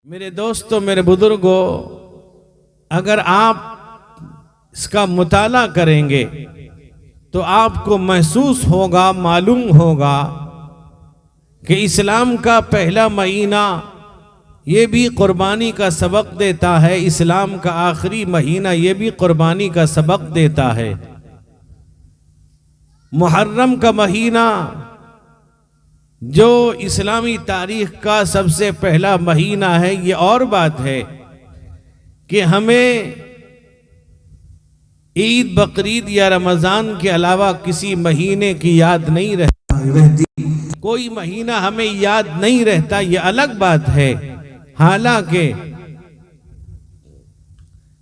میرے دوستوں، میرے بزرگوں، اگر آپ اس کا مطالعہ کریں گے تو آپ کو محسوس ہوگا، معلوم ہوگا کہ اسلام کا پہلا مہینہ یہ بھی قربانی کا سبق دیتا ہے، اسلام کا آخری مہینہ یہ بھی قربانی کا سبق دیتا ہے۔ محرم کا مہینہ جو اسلامی تاریخ کا سب سے پہلا مہینہ ہے، یہ اور بات ہے کہ ہمیں عید، بقرعید یا رمضان کے علاوہ کسی مہینے کی یاد نہیں رہتی، کوئی مہینہ ہمیں یاد نہیں رہتا، یہ الگ بات ہے۔ حالانکہ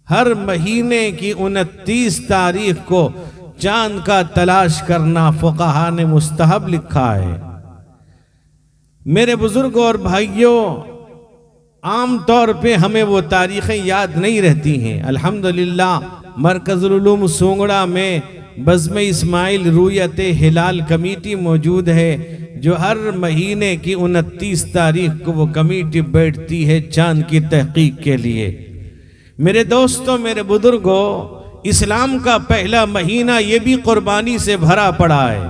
ہر مہینے کی 29 تاریخ کو چاند کا تلاش کرنا فقہا نے مستحب لکھا ہے۔ میرے بزرگوں اور بھائیوں، عام طور پہ ہمیں وہ تاریخیں یاد نہیں رہتی ہیں۔ الحمدللہ مرکز العلوم سونگڑا میں بزم اسماعیل رویت ہلال کمیٹی موجود ہے، جو ہر مہینے کی 29 تاریخ کو وہ کمیٹی بیٹھتی ہے چاند کی تحقیق کے لیے۔ میرے دوستوں، میرے بزرگوں، اسلام کا پہلا مہینہ یہ بھی قربانی سے بھرا پڑا ہے۔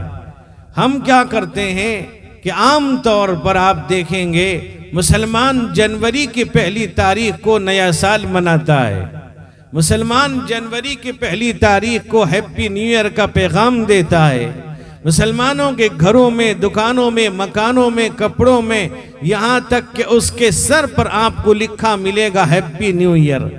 ہم کیا کرتے ہیں کہ عام طور پر آپ دیکھیں گے مسلمان جنوری کی پہلی تاریخ کو نیا سال مناتا ہے، مسلمان جنوری کی پہلی تاریخ کو ہیپی نیو ایئر کا پیغام دیتا ہے۔ مسلمانوں کے گھروں میں، دکانوں میں، مکانوں میں، کپڑوں میں، یہاں تک کہ اس کے سر پر آپ کو لکھا ملے گا ہیپی نیو ایئر۔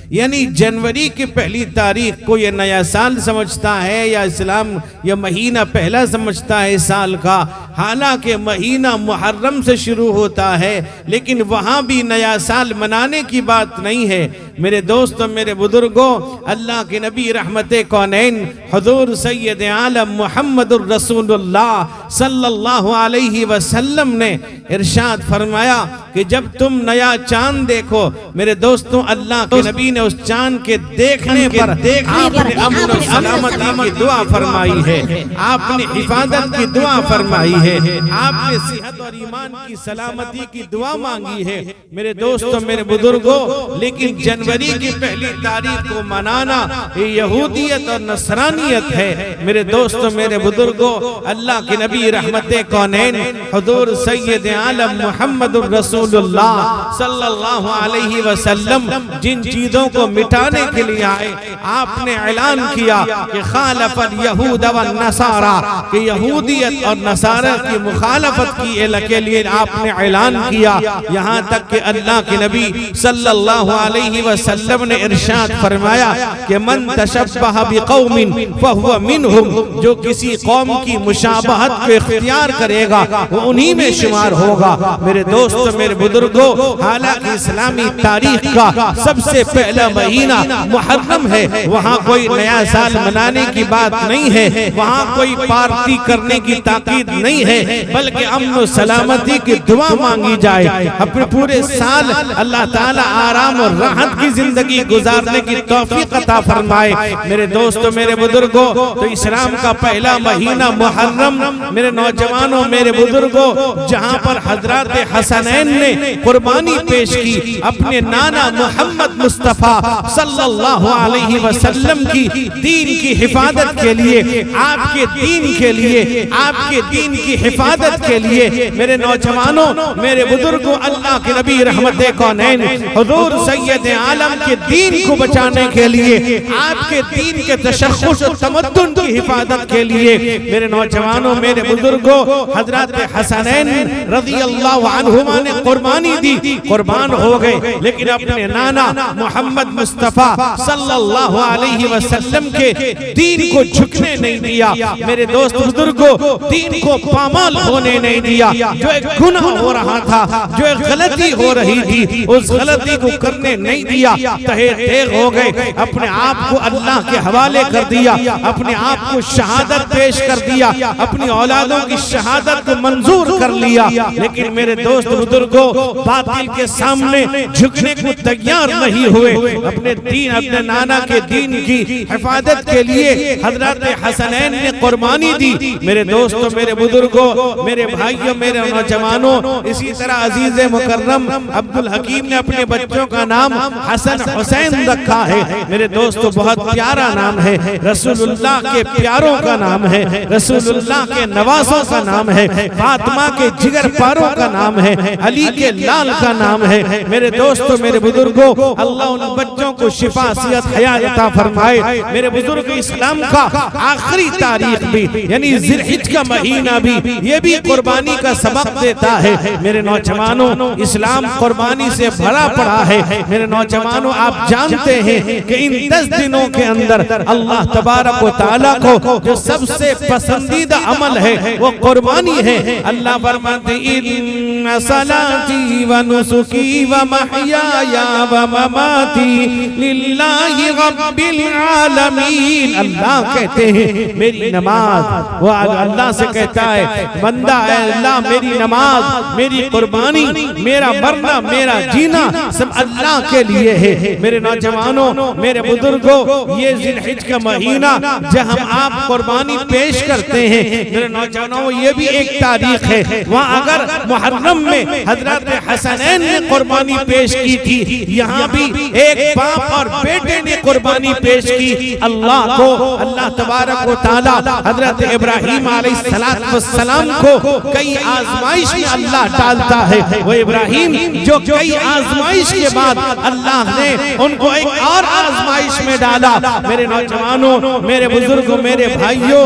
یعنی جنوری کی پہلی تاریخ کو یہ نیا سال سمجھتا ہے، یا اسلام یہ مہینہ پہلا سمجھتا ہے سال کا، حالانکہ مہینہ محرم سے شروع ہوتا ہے، لیکن وہاں بھی نیا سال منانے کی بات نہیں ہے۔ میرے دوستوں، میرے بزرگوں، اللہ کے نبی رحمت کونین حضور سید عالم محمد الرسول اللہ صلی اللہ علیہ وسلم نے ارشاد فرمایا کہ جب تم نیا چاند دیکھو، میرے دوستوں، اللہ کے نبی نے اس چاند کے دیکھنے پر آپ نے امن و سلامتی کی دعا فرمائی ہے، آپ نے حفاظت کی دعا فرمائی ہے، آپ نے صحت اور ایمان کی سلامتی کی دعا مانگی ہے۔ میرے دوستوں، میرے بزرگوں، لیکن جنوری کی پہلی تاریخ کو منانا یہ یہودیت اور نصرانیت ہے۔ میرے دوستوں، میرے بزرگوں، اللہ کے نبی رحمت کونین حضور سید عالم محمد الرسول اللہ صلی اللہ علیہ وسلم جن چیزوں کو مٹانے کے لیے آئے، آپ نے اعلان کیا کہ خالف الیہود والنصارى، کہ یہودیت اور نصارہ کی مخالفت کے لیے آپ نے اعلان کیا، یہاں تک کہ اللہ کے نبی صلی اللہ علیہ وسلم نے ارشاد فرمایا کہ من تشبہ بقوم فہو منہم، جو کسی قوم کی مشابہت کو اختیار کرے گا وہ انہی میں شمار ہوگا۔ میرے دوست، میرے بزرگوں، حالانکہ اسلامی تاریخ کا سب سے پہلا مہینہ محرم ہے، وہاں کوئی نیا سال منانے کی بات نہیں ہے، وہاں کوئی پارٹی کرنے کی تاکید نہیں ہے، بلکہ امن و سلامتی کی دعا مانگی جائے، اپنے پورے سال اللہ تعالیٰ آرام اور راحت کی زندگی گزارنے کی توفیق عطا فرمائے۔ میرے دوستو، میرے بزرگوں، تو اسلام کا پہلا مہینہ محرم، میرے نوجوانوں، میرے بزرگوں، جہاں پر حضرات حسنین نے قربانی پیش کی اپنے نانا محمد مصطفیٰ صلی اللہ علیہ وسلم کی دین کی حفاظت کے لیے، آپ کے دین کے لیے، آپ کے دین کی حفاظت کے لیے۔ میرے نوجوانوں، میرے بزرگوں، اللہ کے نبی رحمت کونین حضور سید عالم کے دین کو بچانے کے لیے، آپ کے دین کے تشخص و تمدن کی حفاظت کے لیے، میرے نوجوانوں، میرے بزرگوں، حضرات حسنین رضی اللہ عنہما نے قربانی دی، قربان ہو گئے، لیکن اپنے نانا محمد مصطفیٰ صلی اللہ علیہ وسلم کے دین کو جھکنے نہیں دیا۔ میرے دوست بزرگوں، دین کو پامال ہونے نہیں دیا۔ جو ایک گناہ ہو رہا تھا، جو ایک غلطی ہو رہی تھی، اس غلطی کو کرنے نہیں دیا۔ کیا، تہے تیغ ہو گئے، اپنے آپ کو اللہ کے حوالے کر دیا، اپنے آپ کو شہادت پیش کر دیا، اپنی اولادوں کی شہادت کو منظور کر لیا، لیکن میرے دوست بزرگوں باطل کے سامنے جھکنے کو تیار نہیں ہوئے۔ اپنے دین، اپنے نانا کے دین کی حفاظت کے لیے حضرت حسنین نے قربانی دی۔ میرے دوستوں، میرے بزرگوں، میرے بھائیوں، میرے نوجوانوں، اسی طرح عزیز مکرم عبدالحکیم نے اپنے بچوں کا نام حسن حسین رکھا ہے۔ میرے دوستوں، بہت پیارا نام ہے، رسول اللہ کے پیاروں کا نام ہے، رسول اللہ کے نوازوں کا نام ہے، فاطمہ کے جگر پاروں کا نام ہے، علی کے لال کا نام ہے۔ میرے دوستوں، میرے بزرگوں، اللہ ان بچوں کو شفا صحت حیات عطا فرمائے۔ میرے بزرگ، اسلام کا آخری تاریخ بھی یعنی ذی الحجہ کا مہینہ بھی یہ بھی قربانی کا سبق دیتا ہے۔ میرے نوجوانوں، اسلام قربانی سے بھرا پڑا ہے۔ میرے نوجوانوں، آپ جانتے ہیں کہ ان 10 دنوں کے اندر اللہ تبارک و تعالیٰ کو جو سب سے پسندیدہ عمل ہے وہ قربانی ہے۔ اللہ فرماتے ان صلاتی و نسکی و محیای و مماتی للہ رب العالمین۔ اللہ کہتے ہیں میری نماز، وہ اللہ سے کہتا ہے بندہ اے اللہ میری نماز، میری قربانی، میرا مرنا، میرا جینا سب اللہ کے لیے ہے۔ میرے نوجوانوں، میرے بزرگوں، یہ ذی الحجہ کا مہینہ جب ہم آپ قربانی پیش کرتے ہیں، میرے نوجوانوں یہ بھی ایک تاریخ ہے۔ وہاں اگر محرم میں حضرت حسنین نے قربانی پیش کی تھی، یہاں بھی ایک باپ اور بیٹے نے قربانی پیش کی۔ اللہ کو، اللہ تبارک و تعالی حضرت ابراہیم علیہ السلام کو کئی آزمائش میں اللہ ڈالتا ہے۔ وہ ابراہیم جو کئی آزمائش کے بعد اللہ نے ان کو ایک اور آزمائش میں ڈالا۔ میرے نوجوانوں، میرے بزرگوں، میرے بھائیوں،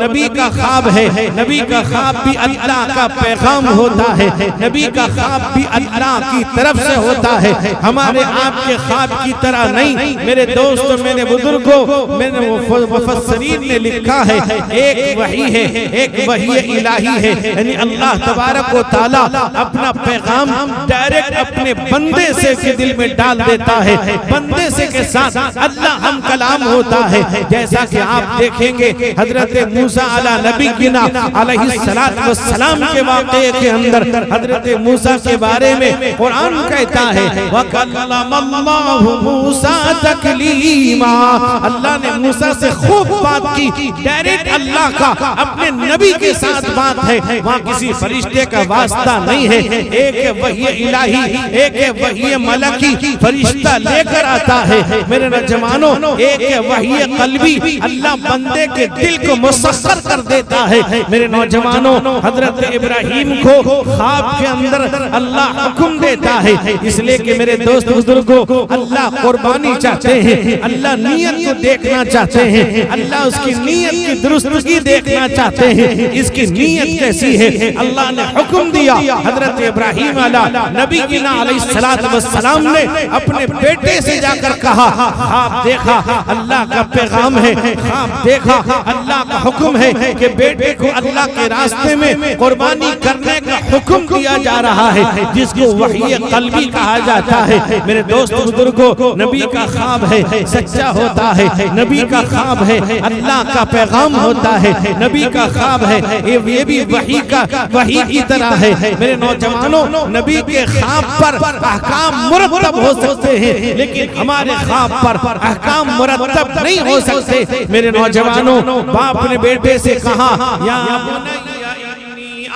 نبی کا خواب ہے، نبی کا خواب بھی اللہ کا پیغام ہوتا ہے، نبی کا خواب بھی اللہ کی طرف سے ہوتا ہے، ہمارے آپ کے خواب کی طرح نہیں۔ میرے دوستوں، میرے بزرگوں، میرے مفسرین نے لکھا ہے ایک وحی ہے، ایک وحی الہی ہے، یعنی اللہ تبارک و تعالیٰ اپنا پیغام ڈائریکٹ اپنے بندے سے کے دل میں ڈال دیتا ہے، بندے سے کے ساتھ اللہ ہم کلام ہوتا ہے۔ جیسا کہ آپ دیکھیں گے حضرت موسیٰ علیہ نبینا علیہ السلام کے واقعے کے اندر حضرت موسیٰ کے بارے میں قرآن کہتا ہے وَكَلَّمَ اللَّهُ مُوسَىٰ تَكْلِيمًا۔ اللہ نے موسیٰ سے خوب بات کی، ڈائریکٹ اللہ کا اپنے نبی کے ساتھ بات ہے، وہاں کسی فرشتے کا واسطہ نہیں ہے۔ ایک وحی الہی، ایک وحی ملکی فرشتہ لے کر آتا ہے۔ میرے نوجوانوں، ایک وحی قلبی اللہ بندے کے دل کو مسخر کر دیتا ہے۔ میرے نوجوانوں، حضرت ابراہیم کو خواب کے اندر اللہ حکم دیتا ہے، اس لئے کہ میرے دوست بزرگوں، اللہ قربانی چاہتے ہیں، اللہ نیت کو دیکھنا چاہتے ہیں، اللہ اس کی نیت کی درستگی دیکھنا چاہتے ہیں، اس کی نیت کیسی ہے۔ اللہ نے حکم دیا، حضرت ابراہیم علیہ نبی علیہ السلام نے اپنے بیٹے سے جا کر کہا خواب دیکھا اللہ کا پیغام ہے، خواب دیکھا اللہ کا حکم ہے کہ بیٹے کو اللہ کے راستے میں قربانی کرنے کا حکم دیا جا رہا ہے، جس کو وحی قلبی کہا جاتا ہے۔ میرے دوست بزرگوں، نبی کا خواب ہے سچا ہوتا ہے، نبی کا خواب ہے اللہ کا پیغام ہوتا ہے، نبی کا خواب ہے یہ بھی وحی کی طرح ہے۔ میرے نوجوانوں، نبی کے خواب پر احکام مرتب ہو سکتے ہیں، لیکن ہمارے خواب پر احکام مرتب نہیں ہو سکتے۔ میرے نوجوانوں، باپ نے بیٹے سے کہا یا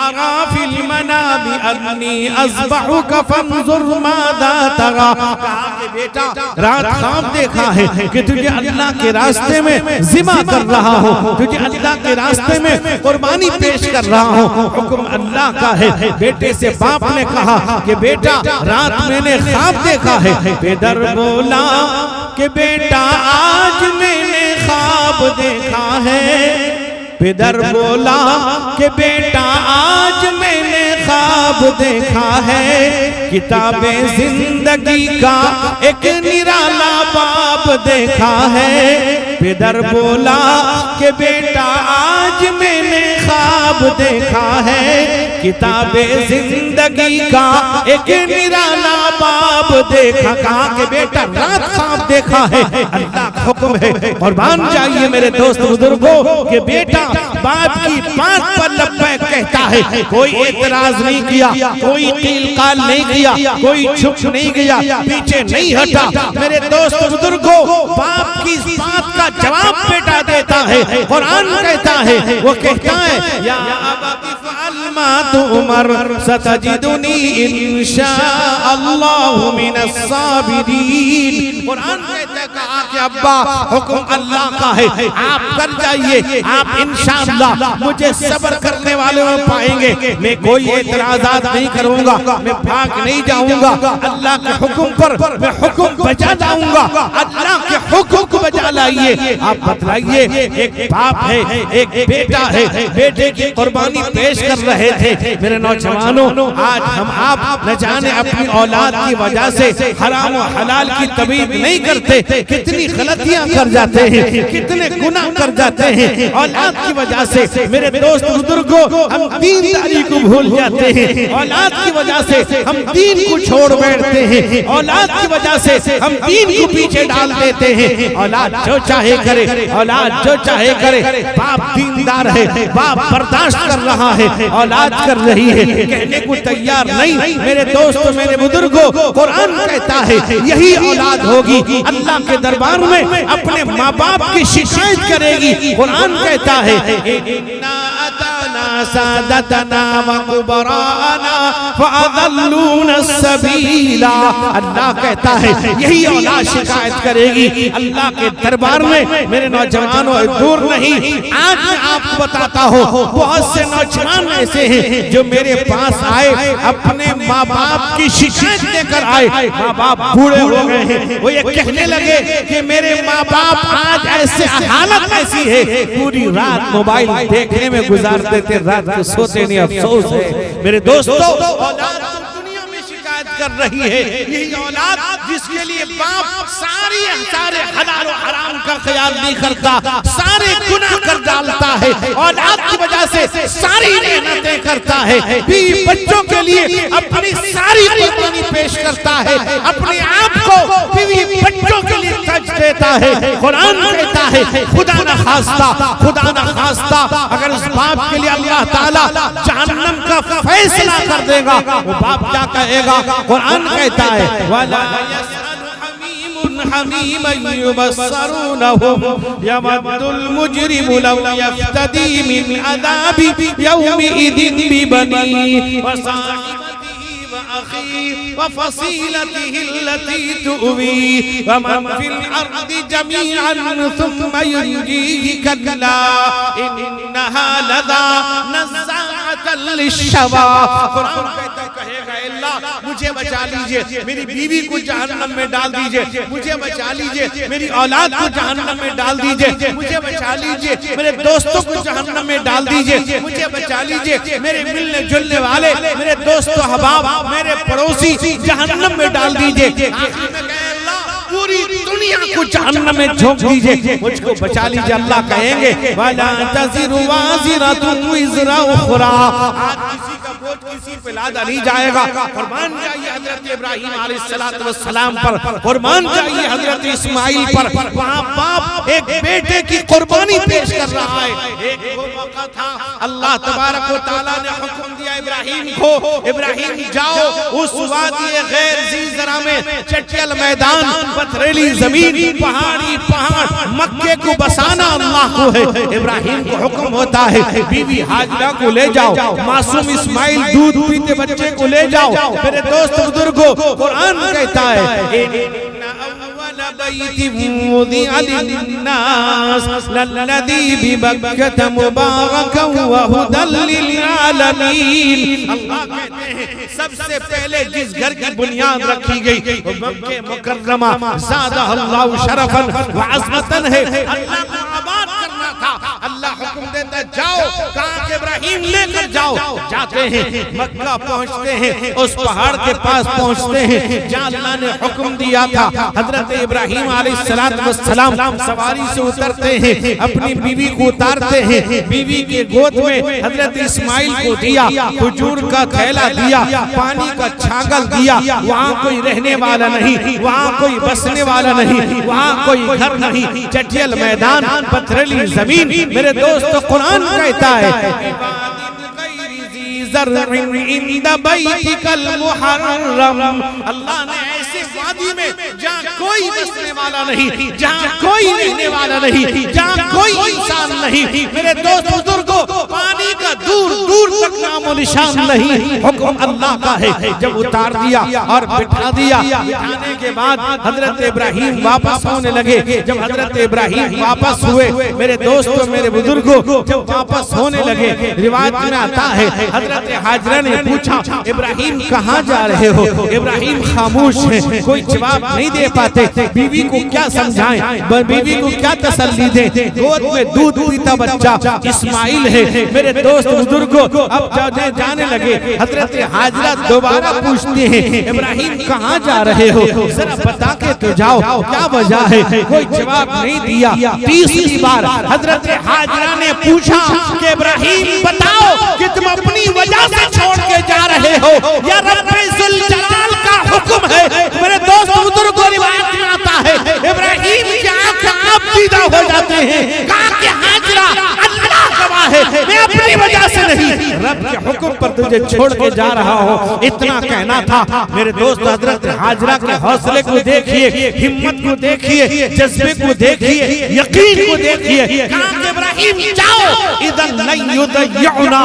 ارا فی المنام انی اذبحک فانظر ماذا ترى۔ کہا کہ بیٹا رات خواب دیکھا ہے کہ تجھے اللہ کے راستے میں ذبح کر رہا ہوں، تجھے اللہ کے راستے میں قربانی پیش کر رہا ہوں، حکم اللہ کا ہے۔ بیٹے سے باپ نے کہا کہ بیٹا رات میں نے خواب دیکھا ہے۔ پیدر بولا کہ بیٹا آج میں نے خواب دیکھا ہے، پیدر بولا کہ بیٹا آج میں نے خواب دیکھا ہے، کتاب زندگی کا ایک نرالا باب دیکھا ہے۔ پیدر بولا کہ بیٹا آج میں نے خواب دیکھا ہے، کتاب زندگی کا ایک نرالا باپ دیکھا، کہا کہ بیٹا رات خواب دیکھا ہے، اللہ کا حکم ہے قربان جائیے میرے دوست بزرگوں کہ بیٹا باپ کی بات پر لبیک کہتا ہے، کوئی اعتراض نہیں کیا، کوئی قیل قال نہیں کیا، کوئی چھپ نہیں گیا، پیچھے نہیں ہٹا۔ میرے دوست بزرگوں باپ کی اس بات کا جواب بیٹا دیتا ہے، قرآن کہتا ہے، وہ کہتا ہے یا ابت افعل ما تؤمر ستجدنی انشاء اللہ من الصابرین۔ قرآن کہتا ہے کہا کہ ابا حکم اللہ کا ہے، آپ کر جائیے، آپ انشاءاللہ مجھے صبر کرنے والے میں پائیں گے، میں کوئی اعتراضات نہیں کروں گا، میں بھاگ نہیں جاؤں گا، اللہ کے حکم پر میں حکم بجا لاؤں گا، اللہ کے حکم کو بجا لائیے۔ آپ بتلائیے ایک باپ ہے، ایک بیٹا ہے، بیٹے کی قربانی پیش کر رہے تھے۔ میرے نوجوانوں آج ہم آپ نہ جانے اپنی اولاد کی وجہ سے حرام و حلال کی تمیز نہیں کرتے، کتنی غلطیاں کر جاتے ہیں، کتنے گناہ کر جاتے ہیں اولاد کی وجہ سے۔ میرے دوست بزرگوں ہم دینداری کو بھول جاتے ہیں، اولاد کی وجہ سے ہم دین کو چھوڑ بیٹھتے ہیں، اولاد کی وجہ سے ہم دین کو پیچھے ڈال دیتے ہیں۔ اولاد جو چاہے کرے، اولاد جو چاہے کرے، باپ دیندار ہے، باپ برداشت کر رہا ہے، اولاد کر رہی ہے، کہنے کو تیار نہیں۔ میرے دوست میرے بزرگوں قرآن کہتا ہے یہی اولاد ہوگی اللہ کے دربار میں اپنے ماں باپ کی شکایت کرے گی۔ قرآن کہتا ہے اِنَّا أَتَانَا سَادَتَنَا وَكُبَرَاءَنَا فَأَضَلُّونَا السَّبِيلَ۔ اللہ کہتا ہے یہی اولاد شکایت کرے گی اللہ کے دربار میں۔ میرے نوجوانوں دور نہیں، آج میں آپ کو بتاتا ہوں بہت سے نوجوان ایسے ہیں جو میرے پاس آئے اپنے ماں باپ کی شکایت لے کر آئے، ماں باپ بوڑھے ہو گئے ہیں، وہ یہ کہنے لگے کہ میرے ماں باپ آج ایسے حالت ایسی ہے، پوری رات موبائل دیکھنے میں گزار دیتے، رات کو سوتے نہیں، افسوس ہے۔ میرے دوستو اولاد دنیا میں شکایت کر رہی ہے، یہی اولاد جس کے لیے باپ سارے حلال و حرام کا خیال نہیں کرتا، سارے گناہ کر ڈالتا ہے، اولاد کی وجہ سے ساری محنتیں کرتا ہے، بیوی بچوں کے لیے اپنی ساری قربانی پیش کرتا ہے، اپنے آپ کو بیوی بچوں کے لیے ترج دیتا ہے۔ قرآن کہتا ہے خدا نہ خواستہ اگر اس باپ کے لیے اللہ تعالیٰ جہنم کا فیصلہ کر دے گا، وہ باپ کیا کہے گا؟ قرآن کہتا ہے وَلَا يَسْأَلُ حَمِيمٌ حَمِيمًا يُبَصَّرُونَهُمْ يَوَدُّ الْمُجْرِمُ لَوْ يَفْتَدِي مِنْ عَذَابِ يَوْمِئِذٍ بِبَنِيهِ وَصَاحِبَتِهِ وَأَخِيهِ وَفَصِيلَتِهِ الَّتِي تُؤْوِيهِ وَمَنْ فِي الْأَرْضِ جَمِيعًا ثُمَّ يُنْجِيهِ كَلَّا إِنَّهَا لَظَىٰ نَزَّاعَةً لِلشَّوَىٰ۔ قرآن کہے گا اللہ مجھے بچا لیجئے، میری بیوی کو جہنم میں ڈال دیجئے، مجھے بچا لیجئے، میری اولاد کو جہنم میں ڈال دیجئے، مجھے بچا لیجئے، میرے دوستوں کو جہنم میں ڈال دیجئے، مجھے بچا لیجئے، میرے ملنے جلنے والے، میرے دوست و احباب، میرے پڑوسی جہنم میں ڈال دیجئے۔ آخر میں کہے اللہ پوری دنیا کو جہنم میں جھونک دیجئے، مجھ کو بچا لیجئے۔ اللہ کہیں گے وَلَا تَزِرُ وَازِرَةٌ وِزْرَ أُخْرَىٰ۔ آج کسی کا بوجھ کسی پہ لادا نہیں جائے گا۔ قربان جائیے حضرت ابراہیم علیہ السلام پر، قربان جائیے حضرت اسماعیل پر، وہاں باپ ایک بیٹے کی قربانی پیش کر رہا ہے۔ ایک وہ موقع تھا اللہ تبارک و تعالیٰ نے حکم دیا ابراہیم کو، ابراہیم جاؤ اس وادی غیر ذی زرع میں، چٹیل میدان، پتھریلی زمین، پہاڑی پہاڑ، مکے کو بسانا اللہ کو ہے۔ ابراہیم کو حکم ہوتا ہے بیوی ہاجرہ کو لے جاؤ، معصوم اسماعیل دودھ پیتے بچے کو لے جاؤ۔ میرے دوست بزرگوں قرآن کہتا ہے بيت وضع للناس للذي ببكة مباركا وهدى للعالمين۔ اللہ کہتے ہیں سب سے پہلے جس گھر کی بنیاد رکھی گئی وہ مکہ مکرمہ زادہ اللہ شرفا وعظمتا ہے۔ اللہ کو آباد کرنا تھا، اللہ حکم دیتا ہے جاؤ، کہا کہ ابراہیم لے کر جاؤ. جاتے ہیں مکہ پہنچتے ہیں، اس پہاڑ کے پاس پہنچتے ہیں جہاں اللہ نے حکم دیا تھا. حضرت ابراہیم علیہ السلام سواری سے اترتے ہیں، اپنی بیوی کو اتارتے ہیں، بیوی کے گود میں حضرت اسماعیل کو دیا، کھجور کا تھیلا دیا، پانی کا چھاگل دیا. وہاں کوئی رہنے والا نہیں، وہاں کوئی بسنے والا نہیں، وہاں کوئی گھر نہیں، چٹیل میدان، پتھریلی زمین. میرے دوست قرآن کہتا ہے اللہ نے ایسے وادی میں جہاں کوئی بسنے والا نہیں، جہاں کوئی رہنے والا نہیں، جہاں کوئی انسان نہیں، میرے دوست بزرگوں پانی کا دور دور تک نام و نشان نہیں. حکم اللہ کا ہے. جب اتار دیا اور بٹھا دیا، بٹھانے کے بعد حضرت ابراہیم واپس ہونے لگے. جب حضرت ابراہیم واپس ہوئے میرے دوستوں میرے بزرگوں، جب واپس ہونے لگے روایت میں آتا ہے حضرت حاجرہ نے پوچھا ابراہیم کہاں جا رہے ہو؟ ابراہیم خاموش ہیں، کوئی جواب نہیں دے پاتے. بیوی کو کیا سمجھائیں، بیوی کو کیا تسلی دیں؟ گود میں دودھ پیتا بچہ اسماعیل ہے. میرے دوست بزرگوں اب جانے لگے. حضرت حاجرہ دوبارہ پوچھتے ہیں ابراہیم کہاں جا رہے ہو؟ ذرا بتا کے تو جاؤ، کیا وجہ ہے؟ کوئی جواب نہیں دیا. تیسری بار حضرت حاجرہ نے پوچھا کہ ابراہیم بتاؤ کہ تم اپنی وجہ سے چھوڑ کے جا رہے ہو یا رب ذوالجلال کا حکم ہے؟ میرے دوست بزرگوں روایت میں آتا ہے ابراہیم کی آنکھیں آپ دیدہ ہو جاتے ہیں. کہا کہ حاجرہ اللہ گواہ ہے میں اپنی وجہ سے نہیں، رب کے حکم پر تجھے چھوڑ کے جا رہا ہوں. اتنا کہنا تھا. میرے دوست حضرت حاجرہ کے حوصلے کو دیکھیے، ہمت کو دیکھیے، جذبے کو دیکھیے، یقین کو دیکھیے. کہا کہ ابراہیم جاؤ اذن لن یضیعنا،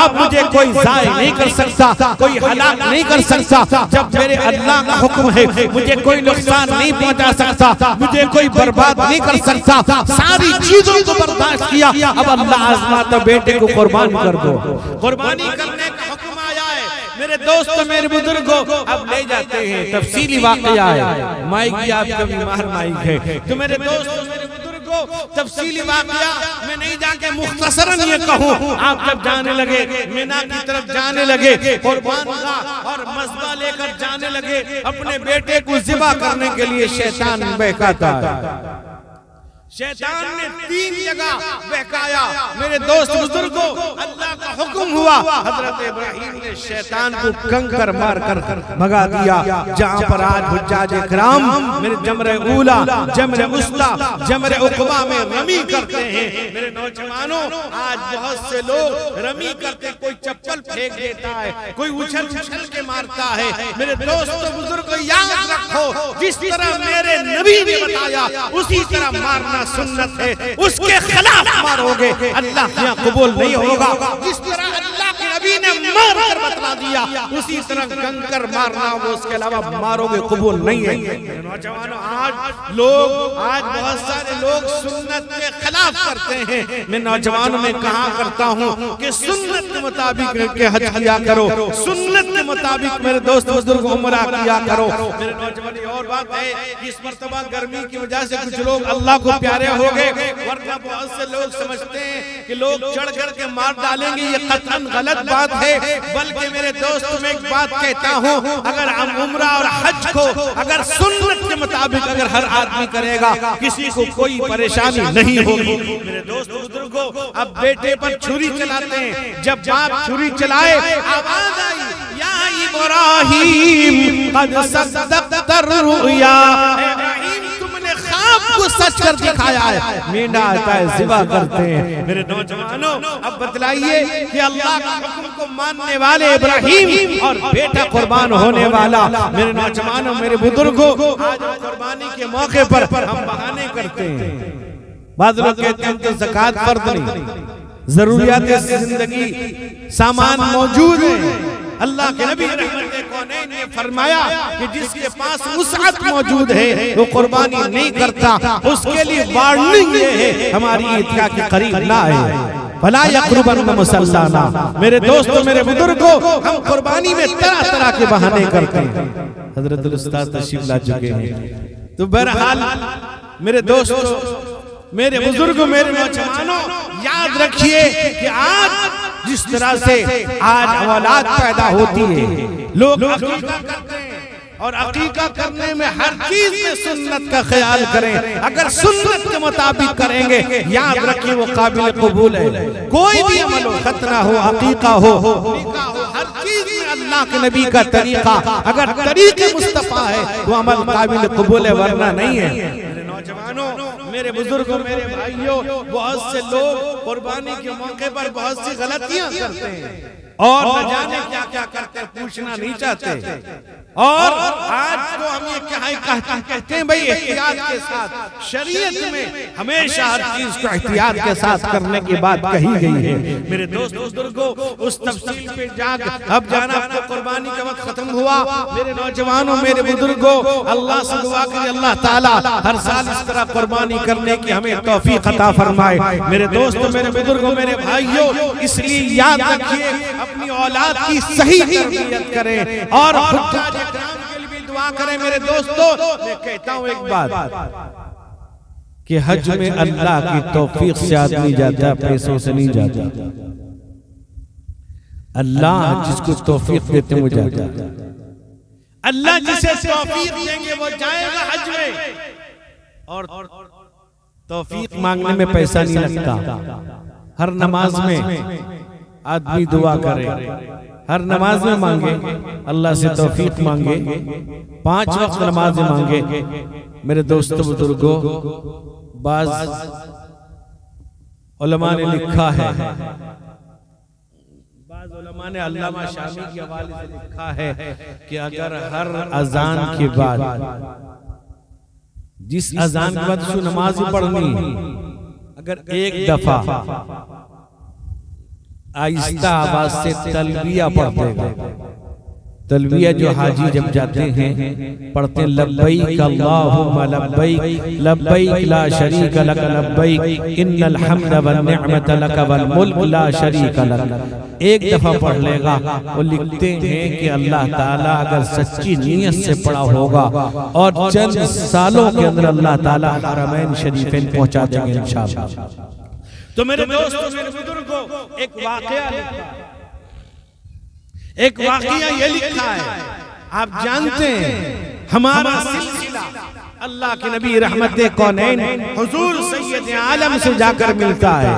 اب مجھے کوئی ضائع نہیں کر سکتا، کوئی ہلاک نہیں کر سکتا. جب میرے اللہ کا حکم ہے مجھے کوئی نقصان نہیں پہنچا سکتا، مجھے کوئی برباد نہیں کر سکتا. ساری چیزوں کو برداشت کیا. اب اللہ آزماتا بیٹے کو قربان کر دو. قربانی کرنے کا حکم آیا ہے. میرے دوست میرے بزرگوں اب لے جاتے ہیں. تفصیلی واقعہ ہے، مائک بھی آپ کا بیمار مائک ہے تو میرے دوست میرے بزرگوں تفصیلی واقعہ میں نہیں جا کے مختصراً یہ کہوں. آپ جب جانے لگے مینا کی طرف جانے لگے، قربان گاہ اور مذبح لے کر جانے لگے، اپنے بیٹے کو ذبح کرنے کے لیے شیطان بہکاتا ہے. شیطان نے 3 جگہ بہکایا. میرے دوست بزرگوں اللہ کا حکم ہوا، حضرت ابراہیم نے شیطان کو کنکر مار کر بھگا دیا. جہاں پر آج حجاج اکرام میرے جمر اولا، جمر وسطیٰ، جمر عقبہ میں رمی کرتے ہیں. میرے نوجوانوں آج بہت سے لوگ رمی کرتے، کوئی چپل پھینک دیتا ہے، کوئی اچھل اچھل کے مارتا ہے. میرے دوست بزرگوں یاد رکھو جس طرح میرے نبی نے بتایا اسی طرح مارنا سنت ہے. اس کے خلاف مارو گے اللہ یہاں قبول نہیں ہوگا. جس طرح اللہ کے نبی نے مار کر بتلا دیا اسی طرح کنکر مارنا وہ اس کے علاوہ مارو گے قبول نہیں ہے. نوجوانوں آج بہت سارے لوگ سنت کے خلاف کرتے ہیں. میں نوجوانوں میں کہا کرتا ہوں کہ سنت کے مطابق کے حج کیا کرو، سنت کے مطابق میرے دوست بزرگ عمرہ کیا کرو. میرے نوجوانوں اور بات ہے اس مرتبہ گرمی کی وجہ سے کچھ لوگ اللہ کو پیارے ہو گئے، ورنہ بہت سے لوگ سمجھتے ہیں کہ لوگ چڑھ کر کے مار ڈالیں گے. یہ قطعاً غلط بات ہے. بلکہ میرے دوستوں میں ایک بات کہتا ہوں، اگر عمرہ اور حج کو اگر سنت کے مطابق اگر ہر آدمی کرے گا کسی کو کوئی پریشانی نہیں ہوگی. میرے دوست بزرگوں اب بیٹے پر چھری چلاتے ہیں. جب باپ چھری چلائے آواز آئی یا ابراہیم قد صدقت الرؤیا، خواب کو سچ کر دکھایا ہے. مینڈا آتا ہے ذبح کرتے ہیں. میرے نوجوانوں اب بتلائیے کہ اللہ کا حکم کو ماننے والے ابراہیم اور بیٹا قربان ہونے والا. میرے نوجوانوں میرے بزرگوں آج قربانی کے موقع پر ہم بہانے کرتے ہیں. بعض لوگ کہتے ہیں کہ زکوٰۃ فرض نہیں، ضروریات زندگی سامان موجود ہے. اللہ کے نبی رحمت کونین نے فرمایا کہ جس کے پاس وسعت موجود ہے وہ قربانی نہیں کرتا. اس کے لیے وارننگ یہ ہے ہماری عیدگاہ کے قریب نہ آئے، فلا یقربن مصلانا. میرے دوستوں میرے بزرگوں ہم قربانی میں طرح طرح کے بہانے کرتے ہیں. حضرت الاستاذ تشریف لا چکے ہیں. تو بہرحال میرے دوستوں میرے بزرگوں، میرے نوجوانوں، یاد رکھیے کہ آج جس طرح سے آج اولاد پیدا ہوتی ہے، لوگ عقیقہ کرتے ہیں اور عقیقہ کرنے میں ہر چیز میں سنت کا خیال کریں. اگر سنت کے مطابق کریں گے یاد رکھیے وہ قابل قبول ہے. کوئی بھی عمل ہو، ختنہ ہو، عقیقہ ہو، نکاح ہو، ہر چیز میں اللہ کے نبی کا طریقہ اگر طریق مصطفیٰ ہے وہ عمل قابل قبول ہے، ورنہ نہیں ہے. میرے نوجوانوں، میرے بزرگوں، میرے بھائیوں، بہت سے لوگ قربانی کے موقع پر بہت سی غلطیاں کرتے ہیں اور نہ جانے کیا کیا کرتے ہیں، پوچھنا نہیں چاہتے. اور آج تو ہم یہ کہتے ہیں بھئی احتیاط کے ساتھ. شریعت میں ہمیشہ ہر چیز کو احتیاط کے ساتھ کرنے کی بات کہی گئی ہے. میرے دوست بزرگوں، اس تفصیل پہ اب جانا اب تو قربانی کا وقت ختم ہوا. میرے نوجوانوں، میرے بزرگوں، اللہ سے دعا کریں اللہ تعالیٰ ہر سال اس طرح قربانی کرنے کی ہمیں توفیق عطا فرمائے. میرے دوستوں، میرے بزرگوں، میرے بھائیوں، اس لیے یاد رکھیے اپنی اولاد کی صحیح تربیت کریں اور حجاج اکرام کے لیے بھی دعا کریں. میرے دوستوں، میں کہتا ہوں ایک بات کہ حج میں اللہ کی توفیق سے آدمی جاتا، پیسوں سے نہیں جاتا. اللہ جس کو توفیق دیتے ہیں وہ جاتا. اللہ جسے توفیق دیں گے وہ جائے گا حج میں. اور توفیق مانگنے میں پیسہ نہیں لگتا. ہر نماز میں آدمی دعا کرے، ہر نماز میں مانگے، اللہ سے توفیق مانگے، 5 وقت نماز میں مانگے. میرے دوستو بزرگوں، بعض علماء نے لکھا ہے، بعض علماء نے علامہ شامی کے حوالے سے لکھا ہے کہ اگر ہر اذان کے بعد، جس اذان کے بعد سو نماز پڑھنی، اگر ایک دفعہ آہستہ آواز سے تلبیہ پڑھتے گا. تلبیہ جو حاجی جب جاتے ہیں پڑھتے ہیں لبیک اللہم لبیک لبیک لا شریک لک لبیک ان الحمد والنعمت لک والملک لا شریک لک. ایک دفعہ پڑھ لے گا. وہ لکھتے ہیں کہ اللہ تعالیٰ اگر سچی نیت سے پڑھا ہوگا اور چند سالوں کے اندر اللہ تعالیٰ حرمین شریفین پہنچا دیں گے انشاءاللہ. تو میرے دوستوں، میرے بزرگوں، ایک واقعہ یہ لکھا ہے. آپ جانتے ہیں ہمارا سلسلہ اللہ کے نبی رحمت کونین حضور سید عالم سے جا کر ملتا ہے.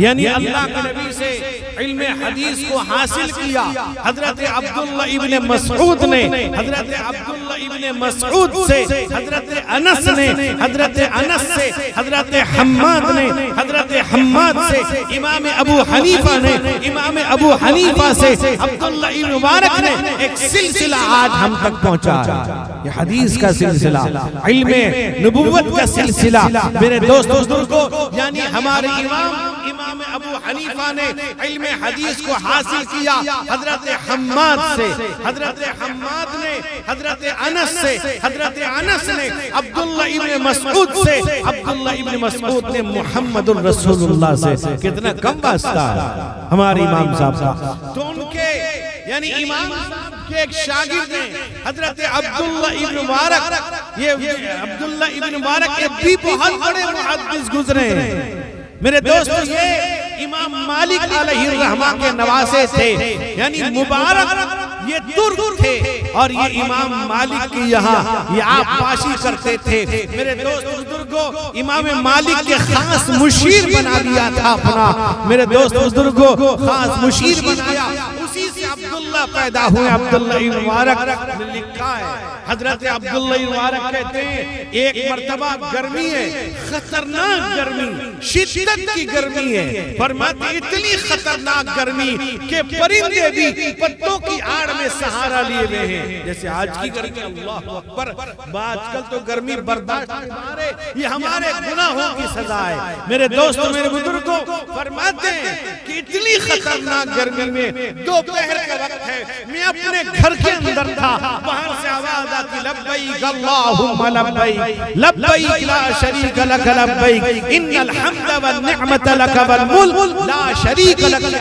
یعنی اللہ کے نبی سے علم حدیث کو حاصل کیا حضرت عبداللہ ابن مسعود نے. حضرت عبداللہ ابن مسعود سے حضرت انس نے، حضرت انس سے حضرت حماد نے، حضرت حماد سے امام ابو حنیفہ نے، امام ابو حنیفہ سے عبداللہ ابن مبارک نے. ایک سلسلہ آج ہم تک پہنچا ہے. یہ حدیث کا سلسلہ، علم نبوت کا سلسلہ. میرے دوستوں بزرگوں، یعنی ہمارے امام ابو حنیفہ نے علم حدیث کو حاصل کیا حضرت حماد سے، حضرت حماد نے حضرت انس سے، حضرت انس نے عبداللہ ابن مسعود سے، عبداللہ ابن مسعود نے محمد الرسول اللہ سے. کتنا کم واسطہ ہے ہمارے امام صاحب کا. تو ان کے یعنی امام صاحب کے ایک شاگرد ہیں حضرت عبداللہ ابن مبارک. یہ عبداللہ ابن مبارک کے بھی بہت بڑے محدث گزرے ہیں. میرے دوستو، یہ امام مالک علیہ الرحمہ کے نواسے تھے. یعنی مبارک یہ ترک تھے اور یہ امام مالک کی یہاں یہ آپ پاشی کرتے تھے. میرے دوست بزرگوں، امام مالک کے خاص مشیر بنا دیا تھا اپنا. میرے دوست بزرگوں، خاص مشیر بنایا. اسی سے عبداللہ پیدا ہوئے. عبداللہ ابن مبارک نے لکھا ہے، حضرت عبداللہ ابن مبارک کہتے ہیں ایک مرتبہ گرمی ہے، خطرناک گرمی، شدت کی گرمی ہے. فرماتے اتنی خطرناک گرمی کہ پرندے بھی پتوں کی آڑ میں سہارا لیے ہوئے ہیں. جیسے آج کی گرمی، اللہ اکبر. آج کل تو گرمی برداشت یہ ہمارے گناہوں کی سزا ہے. میرے دوستوں، میرے بزرگوں، فرماتے ہیں کہ اتنی خطرناک گرمی میں دوپہر کا وقت ہے، میں اپنے گھر کے اندر تھا. باہر سے آواز آتی لبیک اللہم لبیک لبیک لا شریک لک لبیک ان الحمد والنعمت لک والملک لا شریک لک.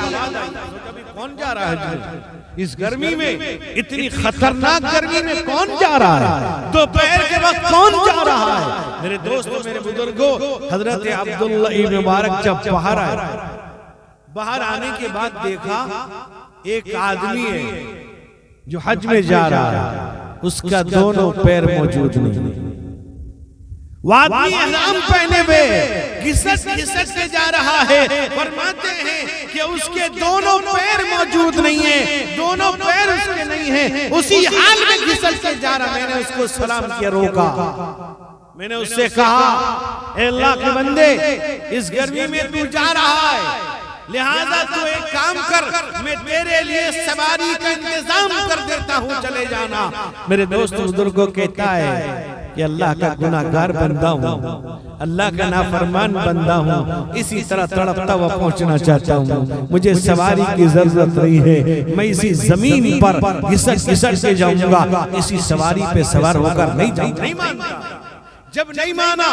کون جا رہا ہے؟ اس گرمی میں، اتنی خطرناک گرمی میں کون جا رہا ہے؟ دوپہر کے وقت کون جا رہا ہے؟ میرے دوستو، میرے بزرگوں، حضرت عبداللہ ابن مبارک جب باہر آئے، باہر آنے کے بعد دیکھا ایک آدمی ہے جو حج میں جا رہا ہے، اس کا دونوں پیر موجود نہیں۔ وہ آدمی احرام پہنے ہوئے گھسٹ گھسٹ کے جا رہا ہے، فرماتے ہیں کہ اس کے دونوں پیر موجود نہیں ہیں، دونوں پیر اس کے نہیں ہیں، اسی حال میں گھسٹ کے جا رہا۔ میں نے اس کو سلام کیا، روکا، میں نے اس سے کہا اے اللہ کے بندے، اس گرمی میں تو جا رہا ہے، لہذا تو ایک کام کر، میں تیرے لیے سواری کا انتظام کر دیتا ہوں، چلے جانا۔ میرے دوست بزرگوں کہتا ہے کہ اللہ کا گناہگار بندہ ہوں، اللہ کا نافرمان بندہ ہوں، اسی طرح تڑپتا ہوا پہنچنا چاہتا ہوں، مجھے سواری کی ضرورت نہیں ہے، میں اسی زمین پر گھسٹ گھسٹ کے جاؤں گا، اسی سواری پہ سوار ہو کر نہیں جاؤں گا۔ نہیں مانتا۔ جب نہیں مانا،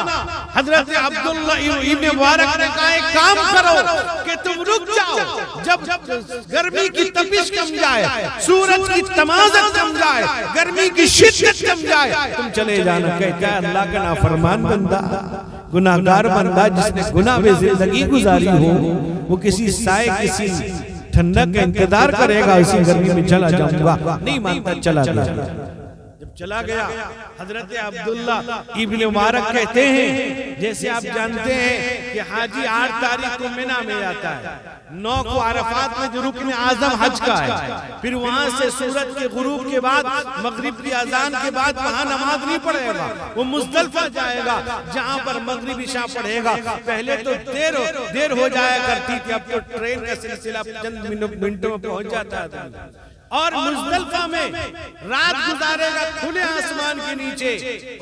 حضرت عبداللہ ابن مبارک نے کہا ایک کام کرو کہ تم رک جاؤ، جب گرمی کی تپش کم جائے، سورج کی تمازت کم جائے، گرمی کی شدت کم جائے، تم چلے جانا۔ کہتا ہے اللہ کا نافرمان بندہ، گناہگار بندہ، جس نے گناہ میں زندگی گزاری ہو، وہ کسی سائے، کسی ٹھنڈک کا انتظار کرے گا، اسی گرمی میں چلا جاؤں گا۔ نہیں مانتا، چلا گیا۔ جب چلا گیا، حضرت عبداللہ ابن مبارک کہتے ہیں، جیسے آپ جانتے ہیں کہ حاجی 8 تاریخ کو منی میں آتا ہے، 9 کو عرفات میں جو رکن اعظم حج کا ہے، پھر وہاں سے سورج کے غروب کے بعد، مغرب کی اذان کے بعد وہاں نماز نہیں پڑھے گا، وہ مزدلفہ جائے گا جہاں پر مغرب عشاء پڑھے گا۔ پہلے تو دیر ہو جایا کرتی تھی، اب تو ٹرین کا سلسلہ چند منٹوں میں پہنچ جاتا ہے، اور مزدلفہ میں رات گزارے گا کھلے آسمان کے نیچے،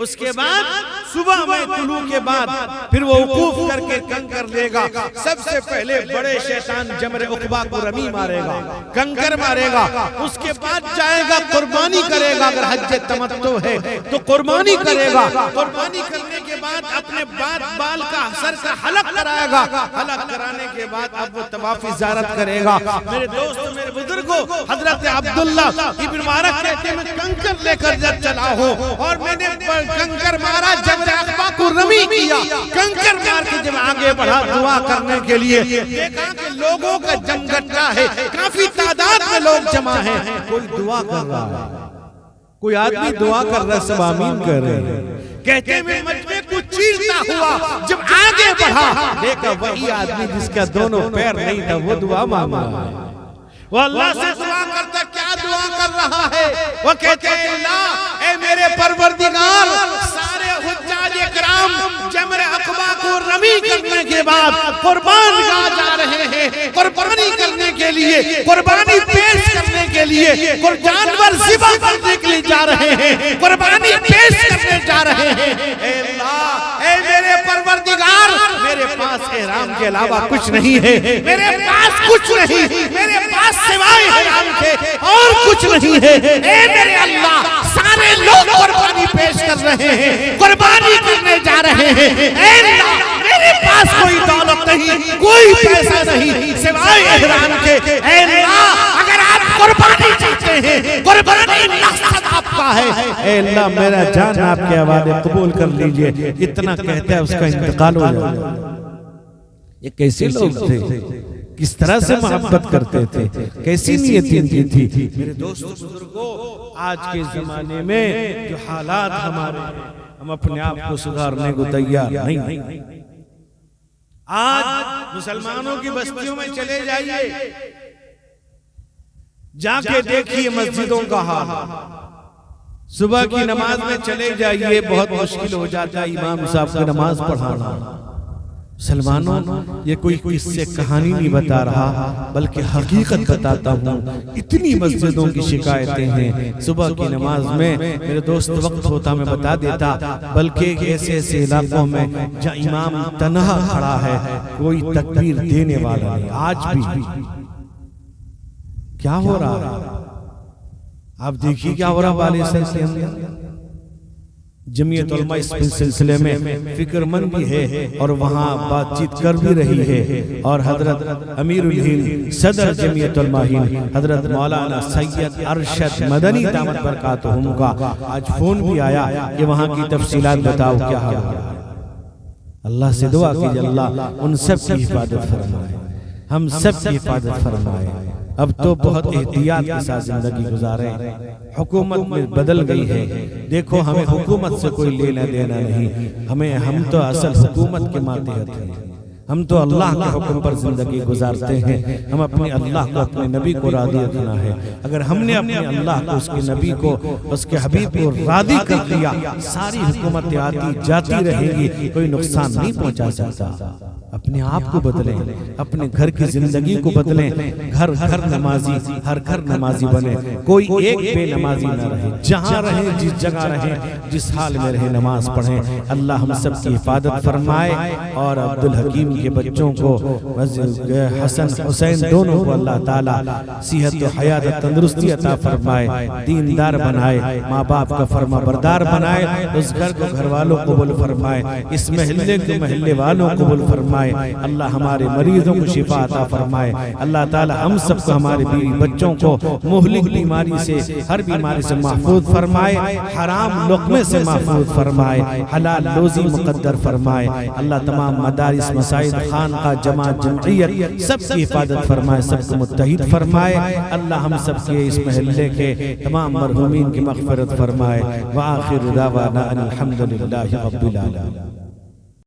اس کے بعد صبح میں طلوع کے بعد پھر وہ وقوف کر کے کنکر لے گا۔ سب سے پہلے بڑے شیطان جمر عقبہ کو رمی مارے گا، کنکر مارے گا، اس کے بعد جائے گا قربانی کرے گا، اگر حج تمتع ہے تو قربانی کرے گا، قربانی کرنے کے بعد اپنے بال کا سر کا حلق کرائے گا، حلق کرانے کے بعد اب وہ طواف زیارت کرے گا۔ میرے دوستو، میرے بزرگوں، حضرت عبداللہ ابن مبارک کہتے ہیں میں کنکر لے کر جب چلا ہوں اور میں نے کنکر مارا، جمر عقبہ کو رمی کیا، کنکر مار کے جب آگے بڑھا دعا کرنے کے لیے، دیکھا کہ لوگوں کا جمگٹا ہے، کافی تعداد میں لوگ جمع ہیں، کوئی دعا کر رہا ہے، کوئی آدمی دعا کر رہا ہے، سب آمین کر رہے ہیں۔ کہتے ہیں میں مجمع کو چیرتا ہوا جب آگے بڑھا، دیکھا وہی آدمی جس کا دونوں پیر نہیں تھا، وہ دعا مانگ رہا ہے، وہ اللہ سے دعا کرتا۔ کیا دعا کر رہا ہے؟ وہ کہتے ہیں اللہ اے میرے پروردگار، سارے حجاج اکرام جمر عقبہ کو رمی کرنے کے بعد قربان گاہ جا رہے ہیں، قربانی کرنے کے لیے، قربانی پیش کرنے کے لیے، جانور ذبح کرنے کے لیے جا رہے ہیں، قربانی پیش کرنے جا رہے ہیں۔ اے اللہ، اے میرے پروردگار، میرے پاس احرام کے علاوہ کچھ نہیں ہے، میرے پاس کچھ نہیں، میرے پاس سوائے احرام کے اور کچھ نہیں ہے۔ اے میرے اللہ، سارے لوگ قربانی پیش کر رہے ہیں، قربانی کرنے جا رہے ہیں، اے اللہ میرے پاس کوئی دولت نہیں، کوئی پیسہ نہیں سوائے احرام کے، اے اللہ اگر آپ قربانی چاہتے ہیں، قربانی مقصد آپ کا ہے، اے اللہ میرا جان آپ کے حوالے قبول کر لیجئے۔ اتنا کہتا ہے اس کا انتقال ہو جاتا ہے۔ یہ کیسے لوگ تھے، کس طرح سے محبت کرتے تھے، کیسی نیت ان کی تھی۔ میرے دوستو بزرگوں، آج کے زمانے میں جو حالات ہمارے ہیں، ہم اپنے آپ کو سدھارنے کو تیار نہیں۔ آج مسلمانوں کی بستیوں میں چلے جائیے، جا کے دیکھیے مسجدوں کا حال، صبح کی نماز میں چلے جائیے، بہت مشکل ہو جاتا ہے امام صاحب کی نماز پڑھانا۔ مسلمانوں، یہ کوئی قصے کہانی نہیں بتا رہا، بلکہ حقیقت بتاتا ہوں۔ اتنی مسجدوں کی شکایتیں ہیں، صبح کی نماز میں میرے دوست وقت ہوتا میں بتا دیتا، بلکہ ایسے ایسے علاقوں میں جہاں امام تنہا کھڑا ہے، کوئی تکبیر دینے والا نہیں۔ آج بھی کیا ہو رہا ہے؟ آپ دیکھیے کیا ہو رہا والے سے جمعیت علماء اس سلسلے میں فکر مند بھی ہے اور وہاں بات چیت کر بھی رہی ہے، اور حضرت امیر الہند صدر جمعیت علماء ہند حضرت مولانا سید ارشد مدنی دامت برکاتہم کا آج فون بھی آیا کہ وہاں کی تفصیلات بتاؤ کیا حال ہے۔ اللہ سے دعا کیجئے اللہ ان سب کی حفاظت فرمائے، ہم سب کی حفاظت فرمائے۔ اب تو بہت احتیاط کے ساتھ زندگی گزارے، حکومت میں بدل گئی ہے، دیکھو ہمیں حکومت سے کوئی لینا دینا نہیں، ہم تو اصل حکومت کے ماتحت ہیں، ہم تو اللہ کے حکم پر زندگی گزارتے ہیں، ہم اپنے اللہ کو اپنے نبی کو راضی رکھنا ہے۔ اگر ہم نے اپنے اللہ کو اس کے نبی کو اس کے حبیب کو راضی کر دیا، ساری حکومتیں آتی جاتی رہیں گی، کوئی نقصان نہیں پہنچا سکتا۔ اپنے آپ کو بدلیں، اپنے گھر کی زندگی کو بدلیں، گھر گھر نمازی، ہر گھر نمازی بنے، کوئی ایک بے نمازی نہ رہے، جہاں رہیں جس جگہ رہیں جس حال میں رہیں نماز پڑھیں۔ اللہ ہم سب کی حفاظت فرمائے، اور عبدالحکیم کے بچوں کو، حسن حسین دونوں کو اللہ تعالیٰ صحت و حیات تندرستی عطا فرمائے، دیندار بنائے، ماں باپ کا فرما بردار بنائے، اس گھر کو گھر والوں قبول فرمائے، اس محلے کو محلے والوں قبول فرمائے۔ اللہ ہمارے مریضوں کو شفا عطا فرمائے، اللہ تعالی ہم سب کو ہمارے بیوی بچوں کو مہلک بیماری سے، ہر بیماری سے محفوظ فرمائے، حرام لقمے سے محفوظ فرمائے، حلال روزی مقدر فرمائے۔ اللہ تمام مدارس، مساجد، خانقاہ، جماعت، جمعیت سب کی حفاظت فرمائے، سب کو متحد فرمائے۔ اللہ ہم سب کے اس محلے کے تمام مرحومین کی مغفرت فرمائے۔ وآخر دعوانا ان الحمدللہ رب العالمین۔